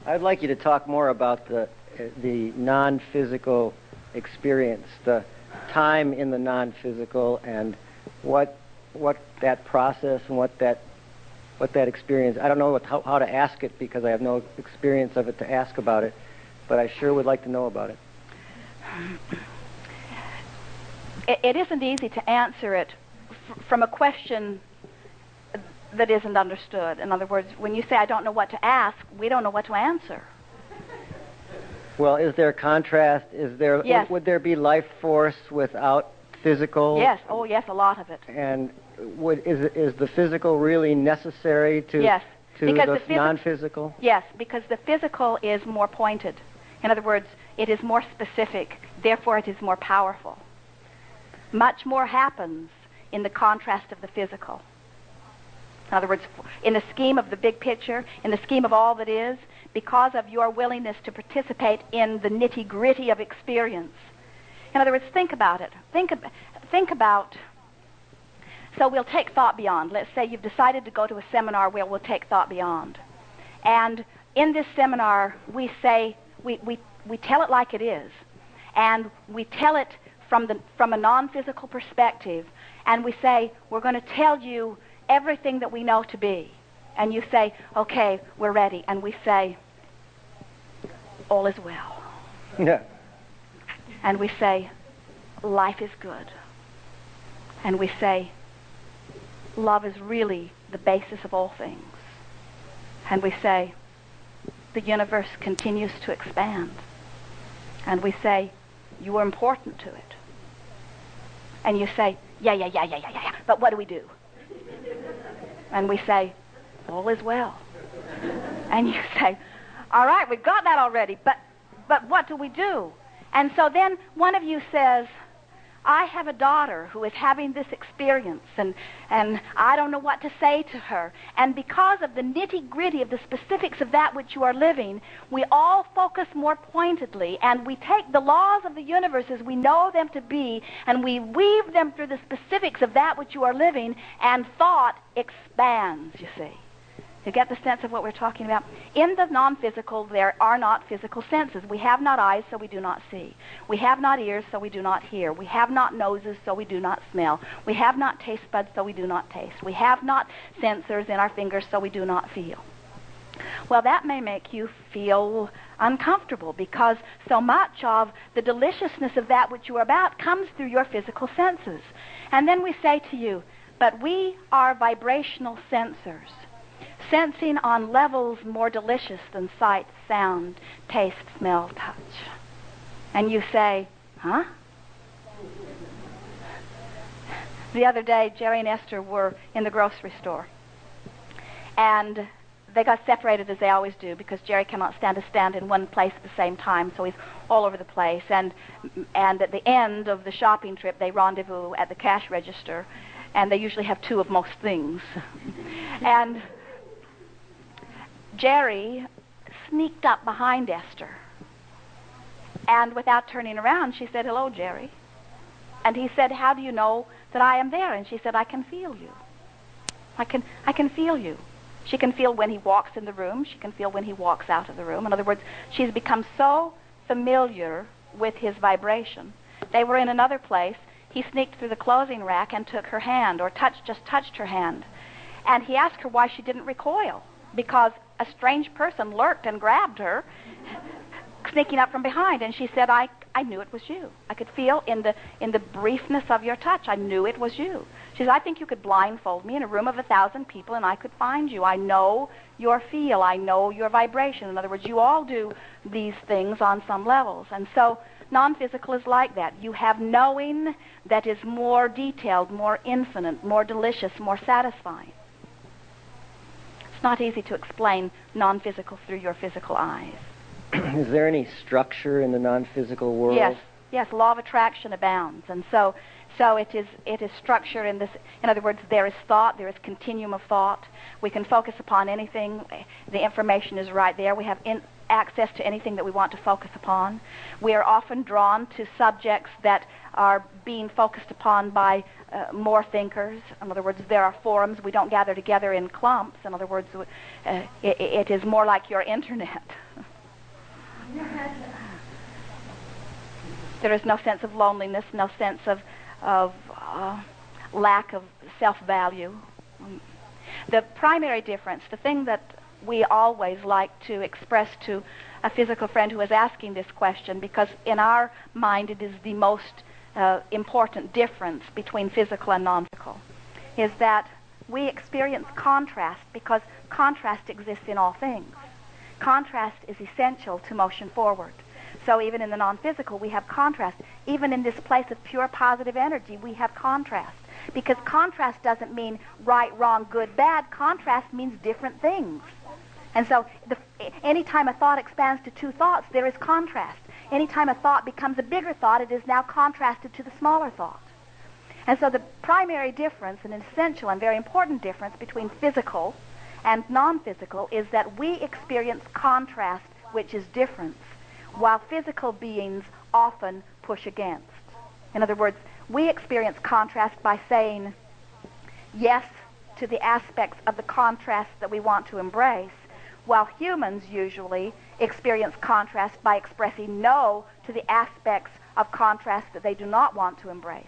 I'd like you to talk more about the non-physical experience, the time in the non-physical, and what that process and what that experience. I don't know how to ask it because I have no experience of it to ask about it, but I sure would like to know about it. It isn't easy to answer it from a question that isn't understood. In other words, when you say, I don't know what to ask, we don't know what to answer. Well, is there contrast? Is there? Yes. Would there be life force without physical? Yes. Oh, yes, a lot of it. And is the physical really necessary to yes. to the non-physical? Yes, because the physical is more pointed. In other words, it is more specific. Therefore, it is more powerful. Much more happens in the contrast of the physical. In other words, in the scheme of the big picture, in the scheme of all that is, because of your willingness to participate in the nitty-gritty of experience. In other words, think about it. Think about, so we'll take thought beyond. Let's say you've decided to go to a seminar where we'll take thought beyond. And in this seminar, we say, we tell it like it is. And we tell it from a non-physical perspective. And we say, we're going to tell you everything that we know to be. And you say, okay, we're ready. And we say, all is well. Yeah. And we say, life is good. And we say, love is really the basis of all things. And we say, the universe continues to expand. And we say, you are important to it. And you say, yeah. But what do we do? And we say, all is well. And you say, all right, we've got that already, but what do we do? And so then one of you says, I have a daughter who is having this experience, and I don't know what to say to her. And because of the nitty-gritty of the specifics of that which you are living, we all focus more pointedly, and we take the laws of the universe as we know them to be, and we weave them through the specifics of that which you are living, and thought expands, you see. You get the sense of what we're talking about? In the non-physical, there are not physical senses. We have not eyes, so we do not see. We have not ears, so we do not hear. We have not noses, so we do not smell. We have not taste buds, so we do not taste. We have not sensors in our fingers, so we do not feel. Well, that may make you feel uncomfortable because so much of the deliciousness of that which you are about comes through your physical senses. And then we say to you, but we are vibrational sensors, sensing on levels more delicious than sight, sound, taste, smell, touch. And you say, huh? The other day, Jerry and Esther were in the grocery store. And they got separated as they always do because Jerry cannot stand in one place at the same time, so he's all over the place. And at the end of the shopping trip, they rendezvous at the cash register, and they usually have two of most things. And Jerry sneaked up behind Esther, and without turning around, she said, hello, Jerry. And he said, how do you know that I am there? And she said, I can feel you. I can feel you. She can feel when he walks in the room. She can feel when he walks out of the room. In other words, she's become so familiar with his vibration. They were in another place. He sneaked through the clothing rack and took her hand, or just touched her hand. And he asked her why she didn't recoil, because a strange person lurked and grabbed her, sneaking up from behind. And she said, I knew it was you. I could feel in the briefness of your touch, I knew it was you. She said, I think you could blindfold me in a room of 1,000 people and I could find you. I know your feel. I know your vibration. In other words, you all do these things on some levels. And so non-physical is like that. You have knowing that is more detailed, more infinite, more delicious, more satisfying. It's not easy to explain non-physical through your physical eyes. Is there any structure in the non-physical world? Yes, law of attraction abounds. And so it is structure in this. In other words, there is thought, there is continuum of thought. We can focus upon anything. The information is right there. We have access to anything that we want to focus upon. We are often drawn to subjects that are being focused upon by more thinkers. In other words, there are forums. We don't gather together in clumps. In other words, it is more like your internet. There is no sense of loneliness, no sense of lack of self-value. The primary difference, the thing that we always like to express to a physical friend who is asking this question, because in our mind it is the most important difference between physical and non-physical, is that we experience contrast because contrast exists in all things. Contrast is essential to motion forward. So even in the non-physical, we have contrast. Even in this place of pure positive energy, we have contrast. Because contrast doesn't mean right, wrong, good, bad. Contrast means different things. And so anytime a thought expands to two thoughts, there is contrast. Anytime a thought becomes a bigger thought, it is now contrasted to the smaller thought. And so the primary difference, and an essential and very important difference between physical and non-physical, is that we experience contrast, which is difference, while physical beings often push against. In other words, we experience contrast by saying yes to the aspects of the contrast that we want to embrace, while humans usually experience contrast by expressing no to the aspects of contrast that they do not want to embrace.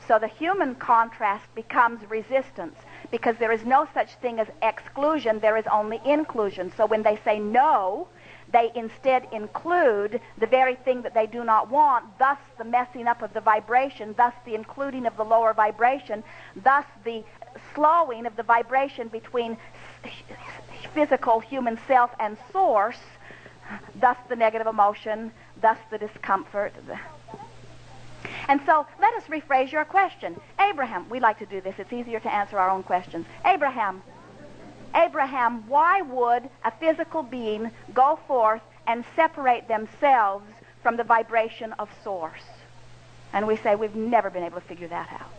So the human contrast becomes resistance, because there is no such thing as exclusion, there is only inclusion. So when they say no, they instead include the very thing that they do not want, thus the messing up of the vibration, thus the including of the lower vibration, thus the slowing of the vibration between physical human self and source, thus the negative emotion, thus the discomfort. And so let us rephrase your question. Abraham, we like to do this. It's easier to answer our own questions. Abraham, why would a physical being go forth and separate themselves from the vibration of source? And we say we've never been able to figure that out.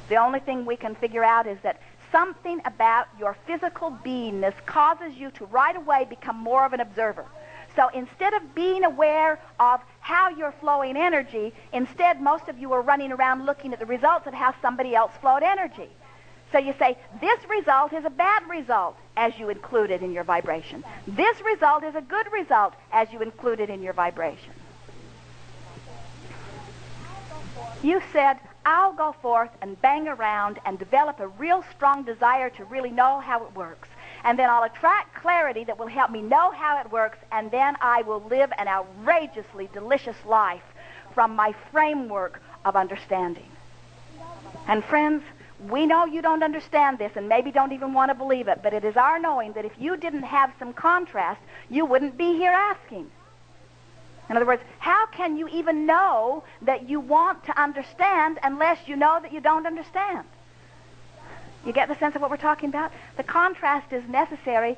The only thing we can figure out is that something about your physical beingness causes you to right away become more of an observer. So instead of being aware of how you're flowing energy, instead most of you are running around looking at the results of how somebody else flowed energy. So you say, this result is a bad result, as you include it in your vibration. This result is a good result, as you include it in your vibration. You said, I'll go forth and bang around and develop a real strong desire to really know how it works. And then I'll attract clarity that will help me know how it works, and then I will live an outrageously delicious life from my framework of understanding. And friends, we know you don't understand this and maybe don't even want to believe it, but it is our knowing that if you didn't have some contrast, you wouldn't be here asking. In other words, how can you even know that you want to understand unless you know that you don't understand? You get the sense of what we're talking about? The contrast is necessary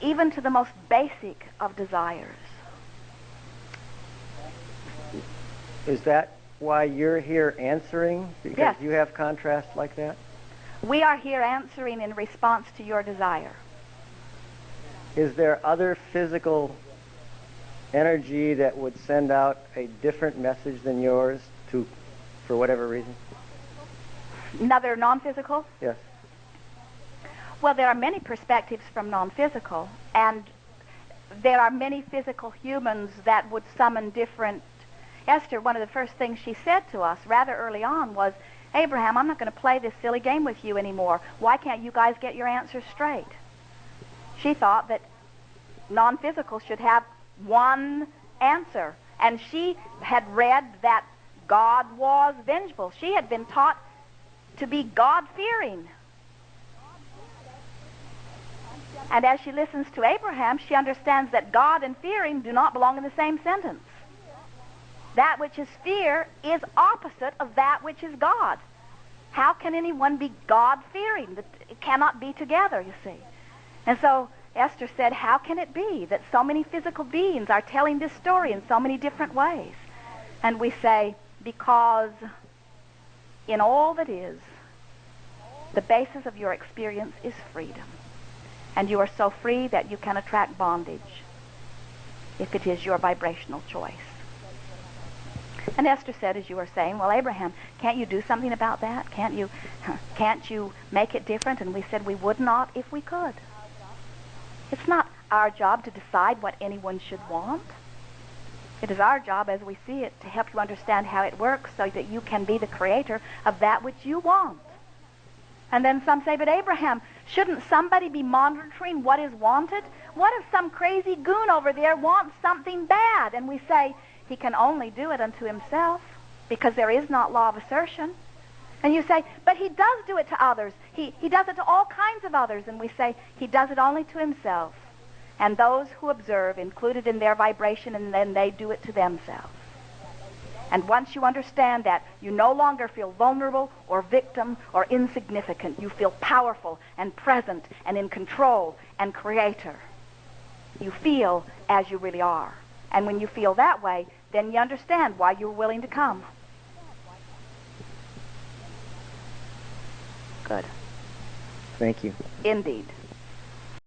even to the most basic of desires. Is that why you're here answering? Because yes. You have contrast like that? We are here answering in response to your desire. Is there other physical energy that would send out a different message than yours for whatever reason? Another non-physical? Yes. Well, there are many perspectives from non-physical, and there are many physical humans that would summon different. Esther, one of the first things she said to us rather early on was, Abraham, I'm not going to play this silly game with you anymore. Why can't you guys get your answers straight? She thought that non-physical should have one answer, and she had read that God was vengeful. She had been taught to be God-fearing. And as she listens to Abraham, she understands that God and fearing do not belong in the same sentence. That which is fear is opposite of that which is God. How can anyone be God-fearing? It cannot be together, you see. And so Esther said, how can it be that so many physical beings are telling this story in so many different ways? And we say, because in all that is, the basis of your experience is freedom. And you are so free that you can attract bondage if it is your vibrational choice. And Esther said, as you were saying, well, Abraham, can't you do something about that? Can't you make it different? And we said we would not if we could. It's not our job to decide what anyone should want. It is our job as we see it to help you understand how it works so that you can be the creator of that which you want. And then some say, but Abraham, shouldn't somebody be monitoring what is wanted? What if some crazy goon over there wants something bad? And we say, he can only do it unto himself because there is not law of assertion. And you say, but he does do it to others. He does it to all kinds of others. And we say, he does it only to himself. And those who observe included in their vibration, and then they do it to themselves. And once you understand that, you no longer feel vulnerable or victim or insignificant. You feel powerful and present and in control and creator. You feel as you really are. And when you feel that way, then you understand why you're willing to come. Good. Thank you. Indeed.